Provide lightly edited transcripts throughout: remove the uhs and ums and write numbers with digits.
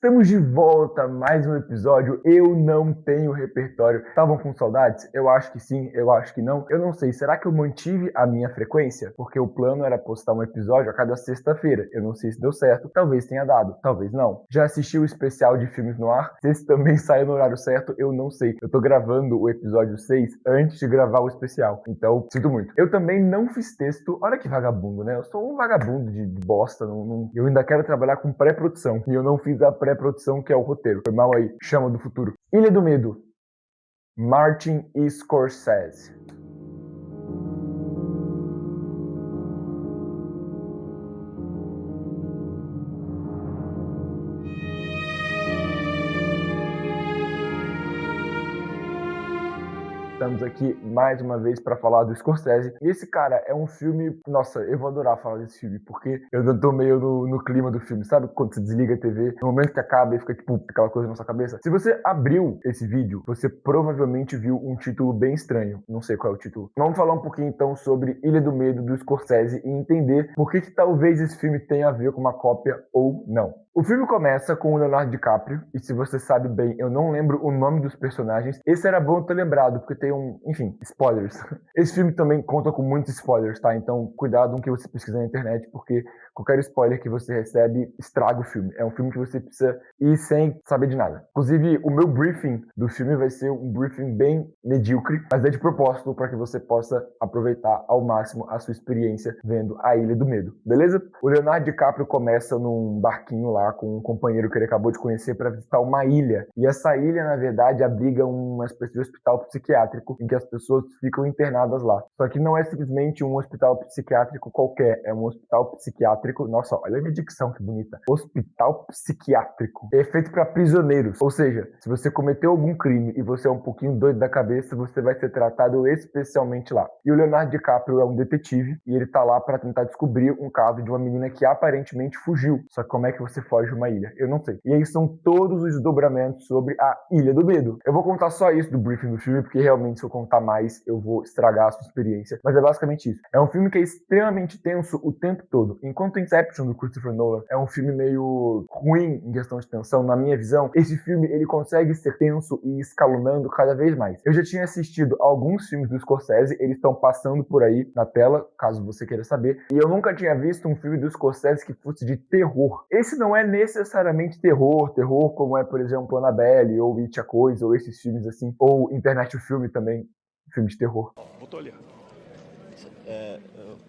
Estamos de volta a mais um episódio. Eu não tenho repertório. Estavam com saudades? Eu acho que sim, eu acho que não. Eu não sei. Será que eu mantive a minha frequência? Porque o plano era postar um episódio a cada sexta-feira. Eu não sei se deu certo. Talvez tenha dado, talvez não. Já assisti o especial de filmes no ar? Se esse também saiu no horário certo, eu não sei. Eu tô gravando o episódio 6 antes de gravar o especial. Então, sinto muito. Eu também não fiz texto. Olha que vagabundo, né? Eu sou um vagabundo de bosta. Eu ainda quero trabalhar com pré-produção. E eu não fiz a pré-produção, que é o roteiro. Foi mal aí. Chama do futuro. Ilha do Medo. Martin Scorsese. Estamos aqui mais uma vez para falar do Scorsese. E esse cara é um filme... Nossa, eu vou adorar falar desse filme, porque eu tô meio no clima do filme. Sabe quando você desliga a TV, no momento que acaba e fica tipo aquela coisa na sua cabeça? Se você abriu esse vídeo, você provavelmente viu um título bem estranho. Não sei qual é o título. Vamos falar um pouquinho então sobre Ilha do Medo do Scorsese e entender por que talvez esse filme tenha a ver com uma cópia ou não. O filme começa com o Leonardo DiCaprio, e se você sabe bem, eu não lembro o nome dos personagens. Esse era bom ter lembrado, porque tem enfim, spoilers. Esse filme também conta com muitos spoilers, tá? Então, cuidado com o que você pesquisa na internet, porque qualquer spoiler que você recebe estraga o filme. É um filme que você precisa ir sem saber de nada. Inclusive, o meu briefing do filme vai ser um briefing bem medíocre, mas é de propósito para que você possa aproveitar ao máximo a sua experiência vendo A Ilha do Medo, beleza? O Leonardo DiCaprio começa num barquinho lá com um companheiro que ele acabou de conhecer para visitar uma ilha. E essa ilha, na verdade, abriga uma espécie de hospital psiquiátrico em que as pessoas ficam internadas lá. Só que não é simplesmente um hospital psiquiátrico qualquer, é um hospital psiquiátrico... Nossa, olha a minha dicção, que bonita. Hospital psiquiátrico. É feito para prisioneiros. Ou seja, se você cometeu algum crime e você é um pouquinho doido da cabeça, você vai ser tratado especialmente lá. E o Leonardo DiCaprio é um detetive e ele tá lá para tentar descobrir um caso de uma menina que aparentemente fugiu. Só que como é que você foge de uma ilha? Eu não sei. E aí são todos os desdobramentos sobre a Ilha do Medo. Eu vou contar só isso do briefing do filme, porque realmente se eu contar mais, eu vou estragar a sua experiência. Mas é basicamente isso. É um filme que é extremamente tenso o tempo todo. Enquanto Inception, do Christopher Nolan, é um filme meio ruim em questão de tensão, na minha visão, esse filme ele consegue ser tenso e escalonando cada vez mais. Eu já tinha assistido alguns filmes do Scorsese, eles estão passando por aí na tela, caso você queira saber, e eu nunca tinha visto um filme do Scorsese que fosse de terror. Esse não é necessariamente terror como é, por exemplo, Annabelle, ou It a Coisa, ou esses filmes assim, ou Internet o Filme também, filme de terror. Voltou ali.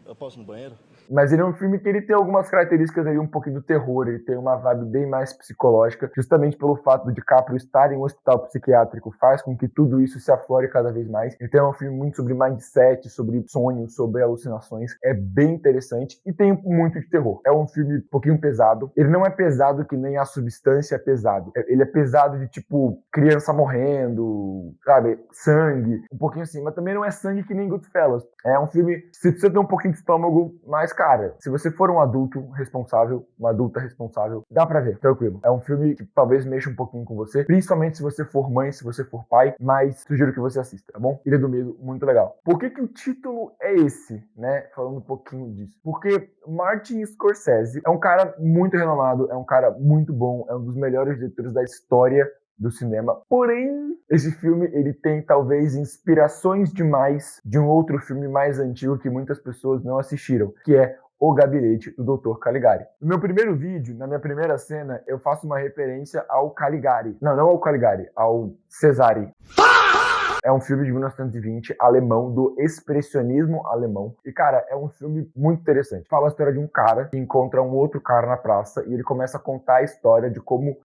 Eu posso ir no banheiro? Mas ele é um filme que ele tem algumas características aí um pouquinho do terror, ele tem uma vibe bem mais psicológica, justamente pelo fato do DiCaprio estar em um hospital psiquiátrico, faz com que tudo isso se aflore cada vez mais. Então é um filme muito sobre mindset, sobre sonhos, sobre alucinações, é bem interessante e tem muito de terror. É um filme um pouquinho pesado, ele não é pesado que nem A Substância é pesado, ele é pesado de tipo criança morrendo, sabe, sangue, um pouquinho assim, mas também não é sangue que nem Goodfellas. É um filme que você precisa ter um pouquinho de estômago, mas cara, se você for um adulto responsável, uma adulta responsável, dá pra ver, tranquilo. É um filme que talvez mexa um pouquinho com você, principalmente se você for mãe, se você for pai, mas sugiro que você assista, tá bom? Ilha do Medo, muito legal. Por que o título é esse, né? Falando um pouquinho disso. Porque Martin Scorsese é um cara muito renomado, é um cara muito bom, é um dos melhores diretores da história do cinema. Porém, esse filme ele tem talvez inspirações demais de um outro filme mais antigo que muitas pessoas não assistiram, que é O Gabinete do Dr. Caligari. No meu primeiro vídeo, na minha primeira cena, eu faço uma referência ao Caligari. Não ao Caligari, ao Cesare. É um filme de 1920, alemão, do expressionismo alemão. E, cara, é um filme muito interessante. Fala a história de um cara que encontra um outro cara na praça e ele começa a contar a história de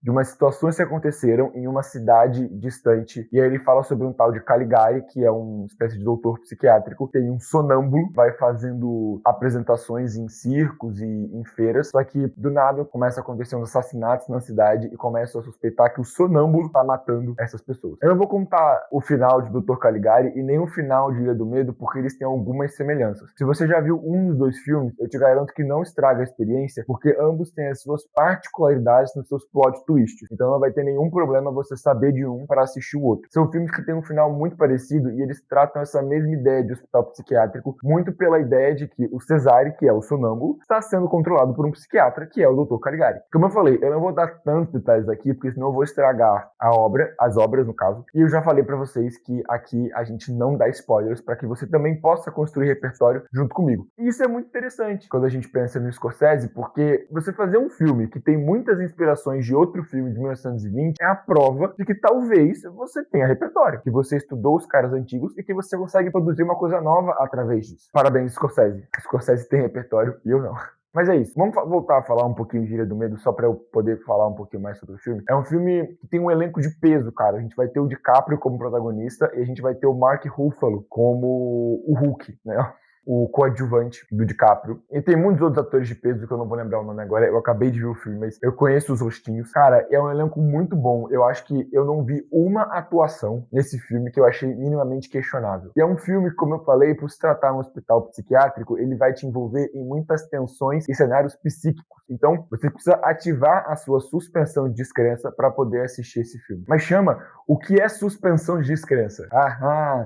umas situações que aconteceram em uma cidade distante. E aí ele fala sobre um tal de Caligari, que é uma espécie de doutor psiquiátrico. Tem um sonâmbulo, vai fazendo apresentações em circos e em feiras. Só que, do nada, começa a acontecer uns assassinatos na cidade e começa a suspeitar que o sonâmbulo tá matando essas pessoas. Eu não vou contar o final de de Dr. Caligari e nem o final de Ilha do Medo, porque eles têm algumas semelhanças. Se você já viu um dos dois filmes, eu te garanto que não estraga a experiência, porque ambos têm as suas particularidades nos seus plot twists. Então não vai ter nenhum problema você saber de um para assistir o outro. São filmes que têm um final muito parecido e eles tratam essa mesma ideia de hospital psiquiátrico muito pela ideia de que o Cesare, que é o sonâmbulo, está sendo controlado por um psiquiatra, que é o Dr. Caligari. Como eu falei, eu não vou dar tantos detalhes aqui, porque senão eu vou estragar a obra, as obras no caso. E eu já falei pra vocês que aqui a gente não dá spoilers para que você também possa construir repertório junto comigo. E isso é muito interessante quando a gente pensa no Scorsese, porque você fazer um filme que tem muitas inspirações de outro filme de 1920 é a prova de que talvez você tenha repertório, que você estudou os caras antigos e que você consegue produzir uma coisa nova através disso. Parabéns, Scorsese. Scorsese tem repertório e eu não. Mas é isso. Vamos voltar a falar um pouquinho de Ilha do Medo, só pra eu poder falar um pouquinho mais sobre o filme. É um filme que tem um elenco de peso, cara. A gente vai ter o DiCaprio como protagonista e a gente vai ter o Mark Ruffalo como o Hulk, né? O coadjuvante do DiCaprio. E tem muitos outros atores de peso que eu não vou lembrar o nome agora. Eu acabei de ver o filme, mas eu conheço os rostinhos. Cara, é um elenco muito bom. Eu acho que eu não vi uma atuação nesse filme que eu achei minimamente questionável. E é um filme, como eu falei, por se tratar um hospital psiquiátrico, ele vai te envolver em muitas tensões e cenários psíquicos. Então, você precisa ativar a sua suspensão de descrença para poder assistir esse filme. Mas chama, o que é suspensão de descrença?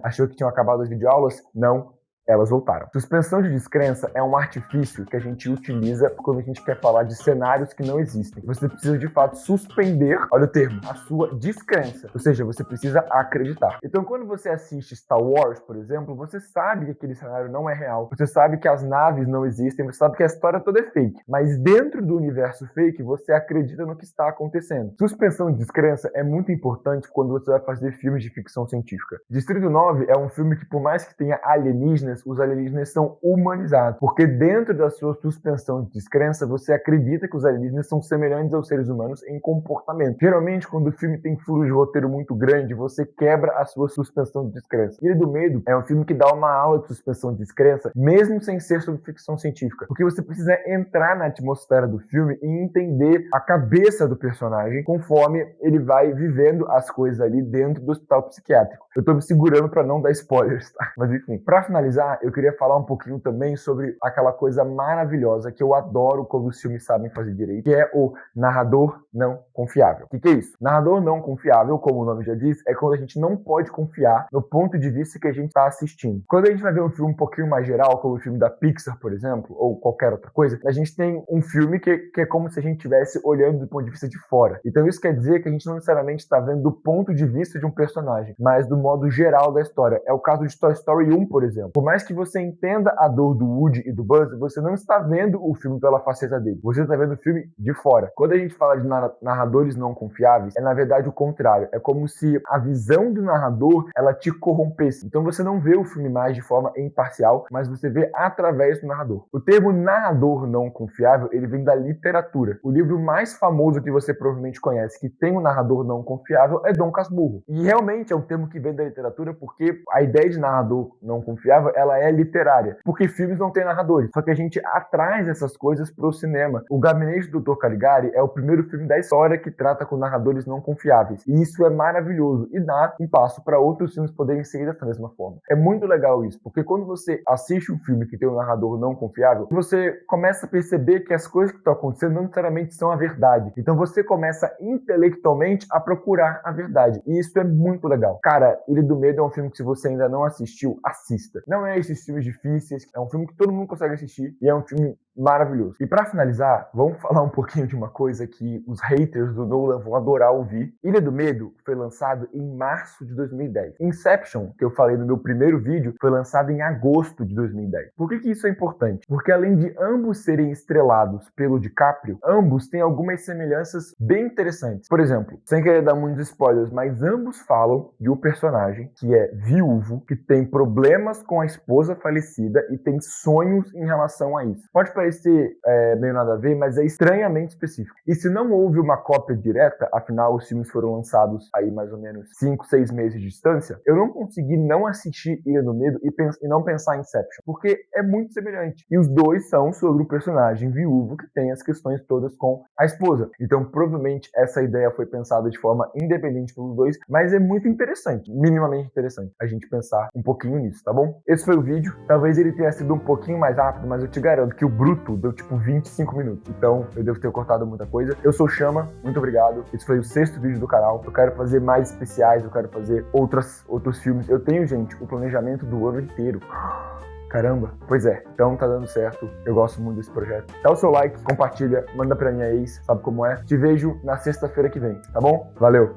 Achou que tinham acabado as videoaulas? Não. Elas voltaram. Suspensão de descrença é um artifício que a gente utiliza quando a gente quer falar de cenários que não existem. Você precisa, de fato, suspender, olha o termo, a sua descrença. Ou seja, você precisa acreditar. Então, quando você assiste Star Wars, por exemplo, você sabe que aquele cenário não é real. Você sabe que as naves não existem. Você sabe que a história toda é fake. Mas dentro do universo fake, você acredita no que está acontecendo. Suspensão de descrença é muito importante quando você vai fazer filmes de ficção científica. Distrito 9 é um filme que, por mais que tenha alienígenas, os alienígenas são humanizados, porque dentro da sua suspensão de descrença, você acredita que os alienígenas são semelhantes aos seres humanos em comportamento. Geralmente, quando o filme tem furo de roteiro muito grande, você quebra a sua suspensão de descrença. Ilha do Medo é um filme que dá uma aula de suspensão de descrença, mesmo sem ser sobre ficção científica, porque você precisa entrar na atmosfera do filme e entender a cabeça do personagem conforme ele vai vivendo as coisas ali dentro do hospital psiquiátrico. Eu tô me segurando para não dar spoilers, tá? Mas enfim, para finalizar, eu queria falar um pouquinho também sobre aquela coisa maravilhosa que eu adoro quando os filmes sabem fazer direito, que é o narrador não confiável. O que é isso? Narrador não confiável, como o nome já diz, é quando a gente não pode confiar no ponto de vista que a gente está assistindo. Quando a gente vai ver um filme um pouquinho mais geral, como o filme da Pixar, por exemplo, ou qualquer outra coisa, a gente tem um filme que é como se a gente estivesse olhando do ponto de vista de fora. Então isso quer dizer que a gente não necessariamente está vendo do ponto de vista de um personagem, mas do modo geral da história. É o caso de Toy Story 1, por exemplo. Por mais que você entenda a dor do Woody e do Buzz, você não está vendo o filme pela faceta dele. Você está vendo o filme de fora. Quando a gente fala de narradores não confiáveis, é na verdade o contrário. É como se a visão do narrador, ela te corrompesse. Então você não vê o filme mais de forma imparcial, mas você vê através do narrador. O termo narrador não confiável, ele vem da literatura. O livro mais famoso que você provavelmente conhece, que tem um narrador não confiável, é Dom Casmurro. E realmente é um termo que vem da literatura porque a ideia de narrador não confiável, ela é literária, porque filmes não têm narradores, só que a gente traz essas coisas pro cinema. O Gabinete do Dr. Caligari é o primeiro filme da história que trata com narradores não confiáveis, e isso é maravilhoso, e dá um passo para outros filmes poderem seguir dessa mesma forma. É muito legal isso, porque quando você assiste um filme que tem um narrador não confiável, você começa a perceber que as coisas que estão acontecendo não necessariamente são a verdade, então você começa intelectualmente a procurar a verdade, e isso é muito legal. Cara, Ilha do Medo é um filme que, se você ainda não assistiu, assista. Não é esses filmes difíceis, é um filme que todo mundo consegue assistir e é um filme maravilhoso. E para finalizar, vamos falar um pouquinho de uma coisa que os haters do Nolan vão adorar ouvir. Ilha do Medo foi lançado em março de 2010. Inception, que eu falei no meu primeiro vídeo, foi lançado em agosto de 2010. Por que isso é importante? Porque além de ambos serem estrelados pelo DiCaprio, ambos têm algumas semelhanças bem interessantes. Por exemplo, sem querer dar muitos spoilers, mas ambos falam de um personagem que é viúvo, que tem problemas com a esposa falecida e tem sonhos em relação a isso. Pode parecer parecer meio nada a ver, mas é estranhamente específico. E se não houve uma cópia direta, afinal os filmes foram lançados aí mais ou menos 5, 6 meses de distância, eu não consegui não assistir Ilha do Medo e não pensar em Inception, porque é muito semelhante. E os dois são sobre o personagem viúvo que tem as questões todas com a esposa. Então, provavelmente, essa ideia foi pensada de forma independente pelos dois, mas é muito interessante, minimamente interessante, a gente pensar um pouquinho nisso, tá bom? Esse foi o vídeo. Talvez ele tenha sido um pouquinho mais rápido, mas eu te garanto que o bruto deu tipo 25 minutos. Então, eu devo ter cortado muita coisa. Eu sou o Chama, muito obrigado. Esse foi o 6º vídeo do canal. Eu quero fazer mais especiais, eu quero fazer outros filmes. Eu tenho, gente, o planejamento do ano inteiro. Caramba, pois é, então tá dando certo, eu gosto muito desse projeto. Dá o seu like, compartilha, manda pra minha ex, sabe como é? Te vejo na sexta-feira que vem, tá bom? Valeu!